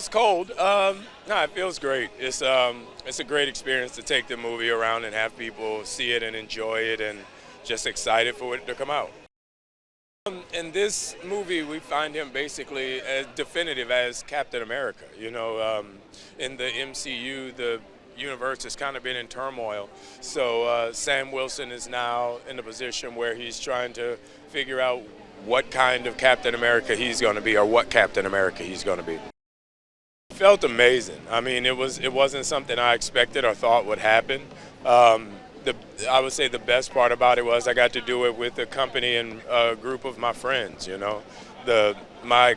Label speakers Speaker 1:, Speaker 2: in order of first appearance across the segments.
Speaker 1: it's cold. No, it feels great. It's a great experience to take the movie around and have people see it and enjoy it, and just excited for it to come out. In this movie, we find him basically as definitive as Captain America. In the MCU, the universe has kind of been in turmoil. So Sam Wilson is now in a position where he's trying to figure out what kind of Captain America he's going to be, or what Captain America he's going to be. It felt amazing. I mean, it wasn't something I expected or thought would happen. I would say the best part about it was I got to do it with a company and a group of my friends. My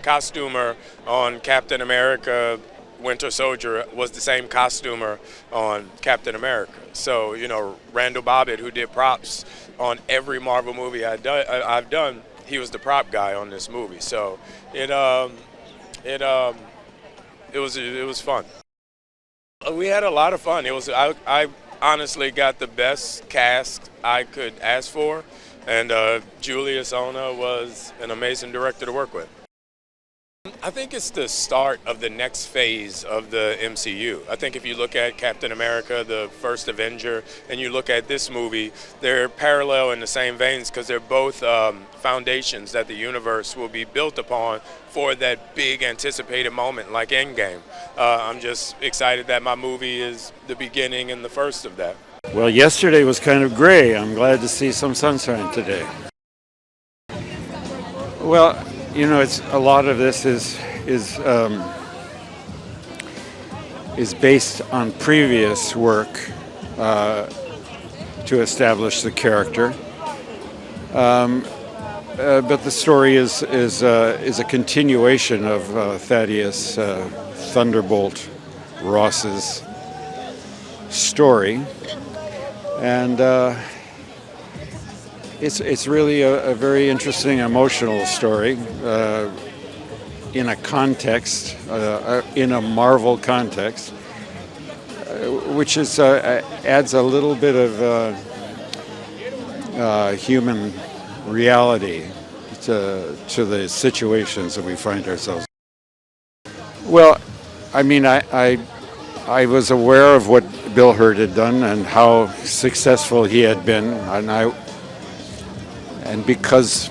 Speaker 1: costumer on Captain America Winter Soldier was the same costumer on Captain America. So, Randall Bobbitt, who did props on every Marvel movie I've done, he was the prop guy on this movie. So it was fun. We had a lot of fun. I honestly got the best cast I could ask for, and Julius was an amazing director to work with. I think it's the start of the next phase of the MCU. I think if you look at Captain America, the first Avenger, and you look at this movie, they're parallel in the same veins because they're both foundations that the universe will be built upon for that big anticipated moment like Endgame. I'm just excited that my movie is the beginning and the first of that.
Speaker 2: Well, yesterday was kind of gray. I'm glad to see some sunshine today. Well, it's a lot of this is based on previous work to establish the character, but the story is a continuation of Thaddeus Thunderbolt Ross's story, and it's really a very interesting emotional story in a context, in a Marvel context, which adds a little bit of human reality to the situations that we find ourselves in. Well, I mean, I was aware of what Bill Hurd had done and how successful he had been, and because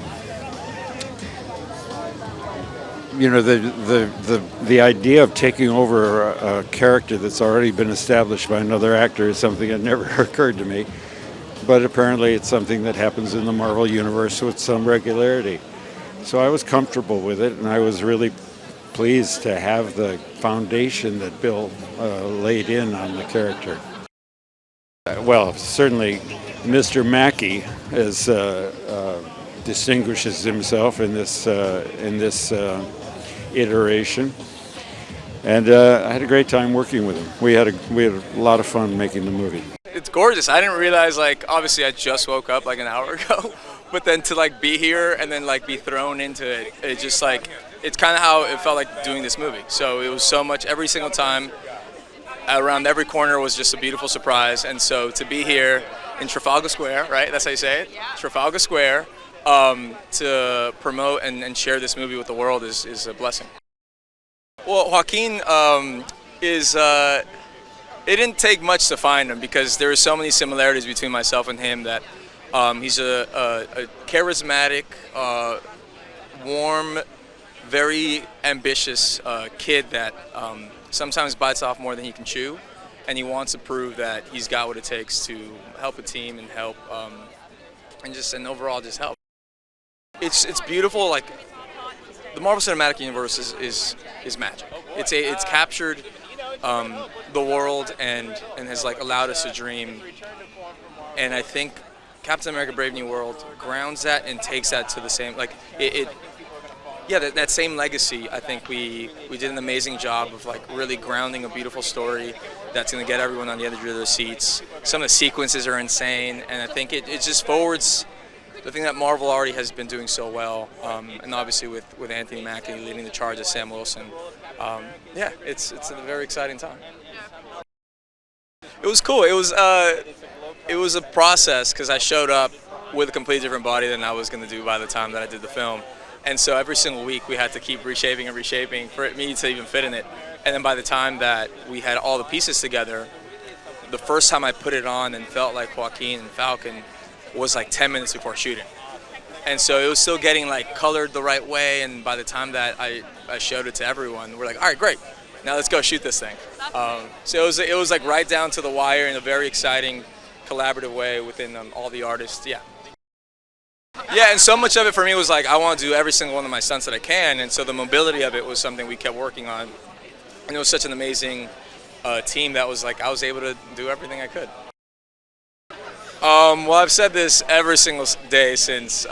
Speaker 2: the idea of taking over a character that's already been established by another actor is something that never occurred to me, but apparently it's something that happens in the Marvel universe with some regularity. So I was comfortable with it, and I was really pleased to have the foundation that Bill laid in on the character. Well, certainly Mr. Mackie distinguishes himself in this iteration, and I had a great time working with him. We had a lot of fun making the movie.
Speaker 3: It's gorgeous. I didn't realize, obviously I just woke up an hour ago, but then to be here and then be thrown into it, it just it's kind of how it felt like doing this movie. So it was so much, every single time, around every corner was just a beautiful surprise. And so to be here in Trafalgar Square, right? That's how you say it? Yeah. Trafalgar Square, to promote and share this movie with the world is a blessing. Well, Joaquin it didn't take much to find him because there are so many similarities between myself and him that he's a charismatic, warm, very ambitious kid that sometimes bites off more than he can chew, and he wants to prove that he's got what it takes to help a team and help and overall just help. It's beautiful. The Marvel Cinematic Universe is magic. It's captured the world and has allowed us to dream, and I think Captain America: Brave New World grounds that and takes that to the same that same legacy. I think we did an amazing job of really grounding a beautiful story that's going to get everyone on the edge of their seats. Some of the sequences are insane, and I think it just forwards the thing that Marvel already has been doing so well, and obviously with Anthony Mackie leading the charge as Sam Wilson. It's a very exciting time. It was cool. It was a process because I showed up with a completely different body than I was going to do by the time that I did the film. And so every single week we had to keep reshaping and reshaping for me to even fit in it. And then by the time that we had all the pieces together, the first time I put it on and felt like Joaquin and Falcon was like 10 minutes before shooting. And so it was still getting like colored the right way, and by the time that I showed it to everyone, we're like, all right, great, now let's go shoot this thing. So it was like right down to the wire in a very exciting, collaborative way within all the artists, yeah. Yeah, and so much of it for me was like, I want to do every single one of my stunts that I can, and so the mobility of it was something we kept working on. And it was such an amazing team that was like, I was able to do everything I could. Well, I've said this every single day since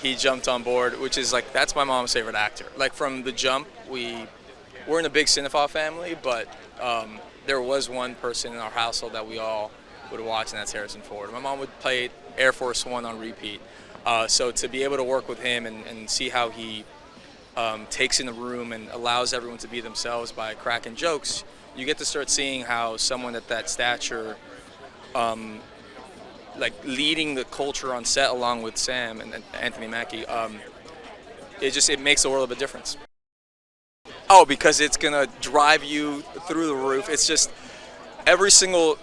Speaker 3: he jumped on board, which is like, that's my mom's favorite actor. Like from the jump, we're in a big cinephile family, but there was one person in our household that we all would watch, and that's Harrison Ford. My mom would play Air Force One on repeat. So to be able to work with him and see how he takes in the room and allows everyone to be themselves by cracking jokes, you get to start seeing how someone at that stature, like leading the culture on set along with Sam and Anthony Mackie, it makes a world of a difference. Oh, because it's gonna drive you through the roof. It's just every single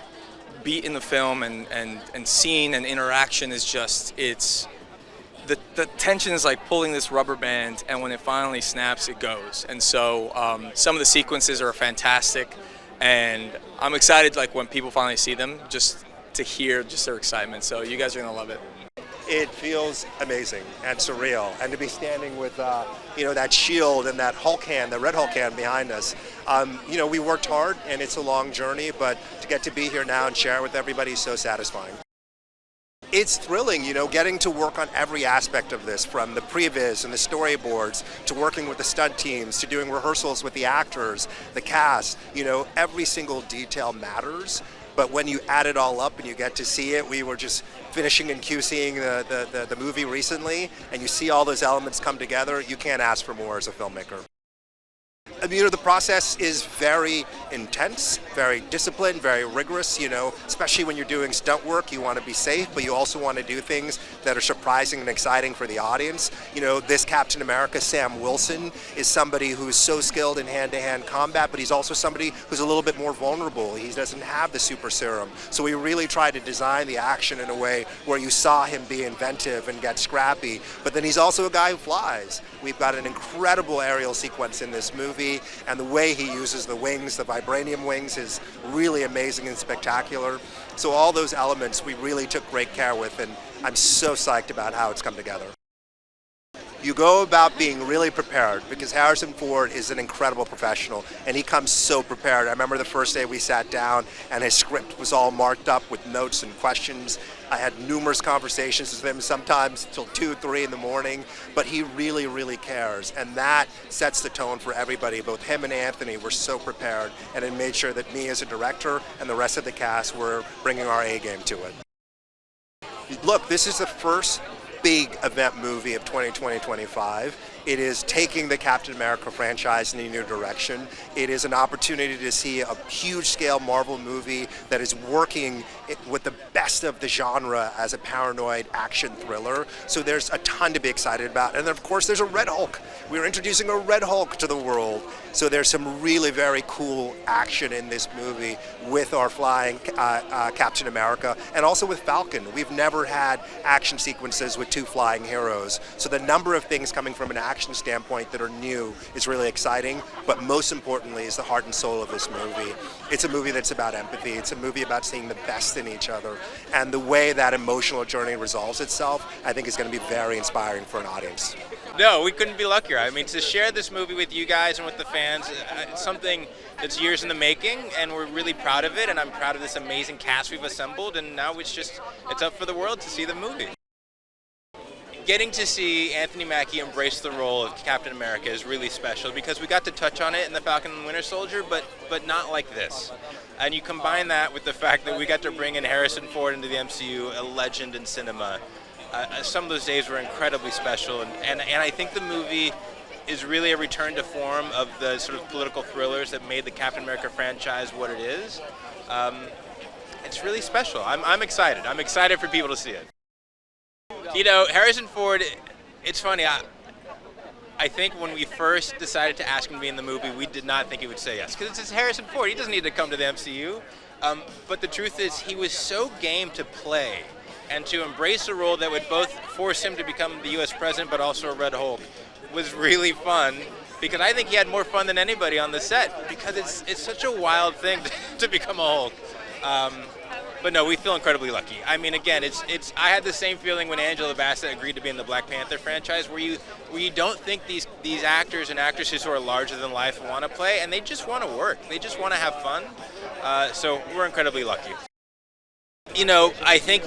Speaker 3: beat in the film and scene and interaction is just, the tension is like pulling this rubber band, and when it finally snaps, it goes. And so some of the sequences are fantastic, and I'm excited like when people finally see them, just to hear just their excitement. So you guys are gonna love it.
Speaker 4: It feels amazing and surreal, and to be standing with that shield and that Hulk hand, the red Hulk hand behind us. We worked hard, and it's a long journey, but to get to be here now and share it with everybody is so satisfying. It's thrilling, getting to work on every aspect of this, from the previs and the storyboards to working with the stunt teams to doing rehearsals with the actors, the cast. Every single detail matters. But when you add it all up and you get to see it, we were just finishing and QCing the movie recently, and you see all those elements come together, you can't ask for more as a filmmaker. The process is very intense, very disciplined, very rigorous, especially when you're doing stunt work. You want to be safe, but you also want to do things that are surprising and exciting for the audience. This Captain America, Sam Wilson, is somebody who's so skilled in hand-to-hand combat, but he's also somebody who's a little bit more vulnerable. He doesn't have the super serum. So we really tried to design the action in a way where you saw him be inventive and get scrappy, but then he's also a guy who flies. We've got an incredible aerial sequence in this movie, and the way he uses the wings, the vibranium wings, is really amazing and spectacular. So all those elements we really took great care with, and I'm so psyched about how it's come together. You go about being really prepared, because Harrison Ford is an incredible professional, and he comes so prepared. I remember the first day we sat down and his script was all marked up with notes and questions. I had numerous conversations with him, sometimes till 2, 3 in the morning, but he really, really cares, and that sets the tone for everybody. Both him and Anthony were so prepared, and it made sure that me as a director and the rest of the cast were bringing our A game to it. Look, this is the first big event movie of 2020-25. It is taking the Captain America franchise in a new direction. It is an opportunity to see a huge-scale Marvel movie that is working with the best of the genre as a paranoid action thriller. So there's a ton to be excited about. And then, of course, there's a Red Hulk. We're introducing a Red Hulk to the world. So there's some really very cool action in this movie with our flying Captain America, and also with Falcon. We've never had action sequences with 2 flying heroes. So the number of things coming from an action standpoint that are new is really exciting, but most importantly is the heart and soul of this movie. It's a movie that's about empathy. It's a movie about seeing the best in each other, and the way that emotional journey resolves itself, I think, is going to be very inspiring for an audience.
Speaker 5: No, we couldn't be luckier. I mean, to share this movie with you guys and with the fans, it's something that's years in the making, and we're really proud of it, and I'm proud of this amazing cast we've assembled, and now it's up for the world to see the movie. Getting to see Anthony Mackie embrace the role of Captain America is really special, because we got to touch on it in The Falcon and Winter Soldier, but not like this. And you combine that with the fact that we got to bring in Harrison Ford into the MCU, a legend in cinema. Some of those days were incredibly special, and I think the movie is really a return to form of the sort of political thrillers that made the Captain America franchise what it is. It's really special. I'm excited. I'm excited for people to see it. Harrison Ford, it's funny, I think when we first decided to ask him to be in the movie, we did not think he would say yes. Because it's Harrison Ford. He doesn't need to come to the MCU. But the truth is, he was so game to play and to embrace a role that would both force him to become the U.S. president, but also a Red Hulk, was really fun. Because I think he had more fun than anybody on the set. Because it's such a wild thing to become a Hulk. But no, we feel incredibly lucky. I mean, again, I had the same feeling when Angela Bassett agreed to be in the Black Panther franchise, where you don't think these actors and actresses who are larger than life want to play, and they just want to work. They just want to have fun. So we're incredibly lucky. You know, I think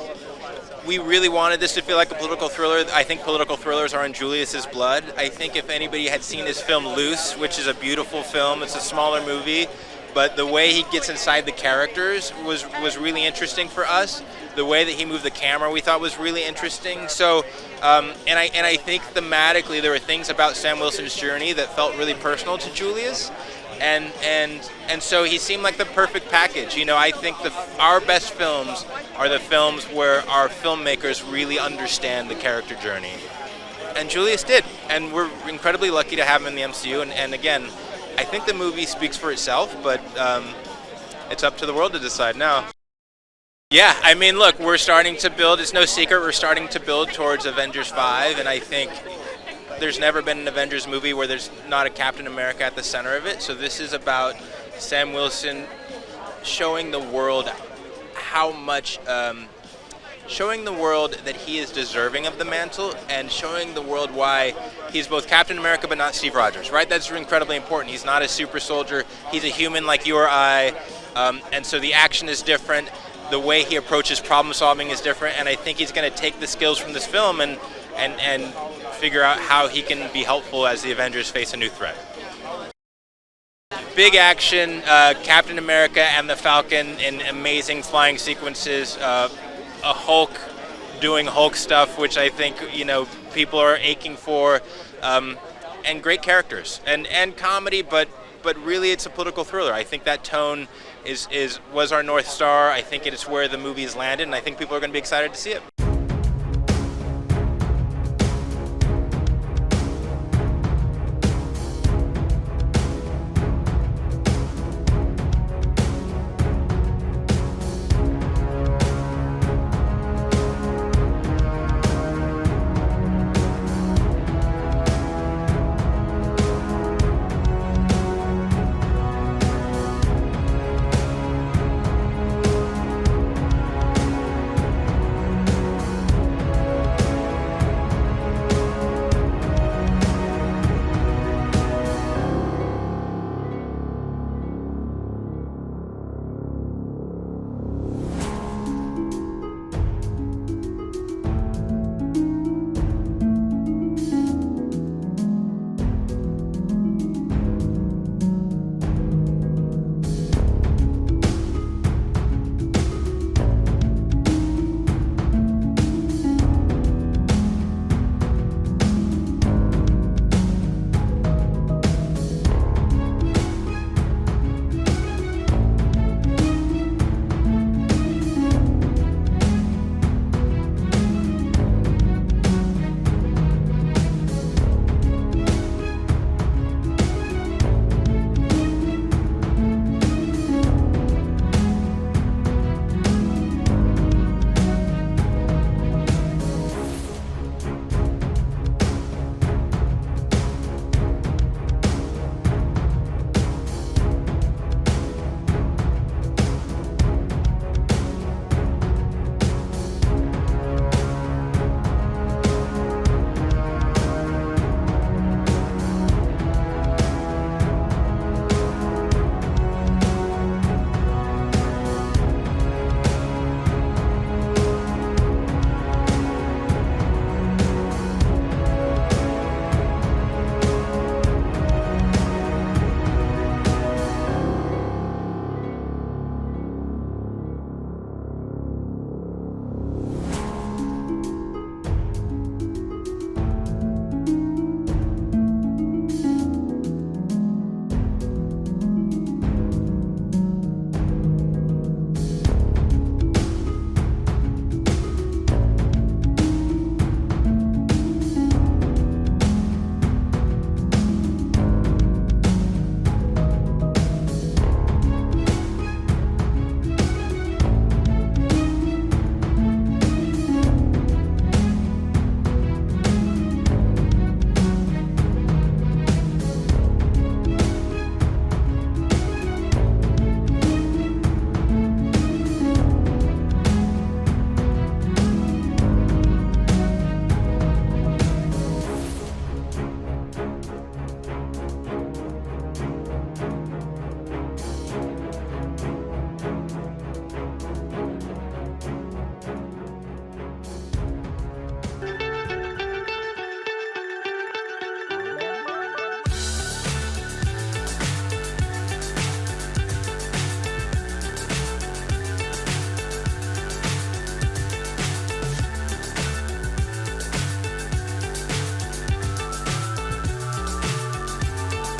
Speaker 5: we really wanted this to feel like a political thriller. I think political thrillers are in Julius's blood. I think if anybody had seen his film Loose, which is a beautiful film, it's a smaller movie, but the way he gets inside the characters was really interesting for us. The way that he moved the camera we thought was really interesting. So, and I think thematically there were things about Sam Wilson's journey that felt really personal to Julius, and so he seemed like the perfect package. You know, I think our best films are the films where our filmmakers really understand the character journey, and Julius did, and we're incredibly lucky to have him in the MCU. And again, I think the movie speaks for itself, but it's up to the world to decide now. Yeah, I mean, look, we're starting to build, it's no secret, we're starting to build towards Avengers 5, and I think there's never been an Avengers movie where there's not a Captain America at the center of it. So this is about Sam Wilson showing the world how much, showing the world that he is deserving of the mantle, and showing the world why he's both Captain America but not Steve Rogers, right? That's incredibly important. He's not a super soldier. He's a human like you or I, and so the action is different. The way he approaches problem solving is different, and I think he's going to take the skills from this film and figure out how he can be helpful as the Avengers face a new threat. Big action, Captain America and the Falcon in amazing flying sequences, a Hulk doing Hulk stuff, which I think, you know, people are aching for, and great characters and comedy, but really it's a political thriller. I think that tone was our North Star. I think it is where the movie's landed, and I think people are going to be excited to see it.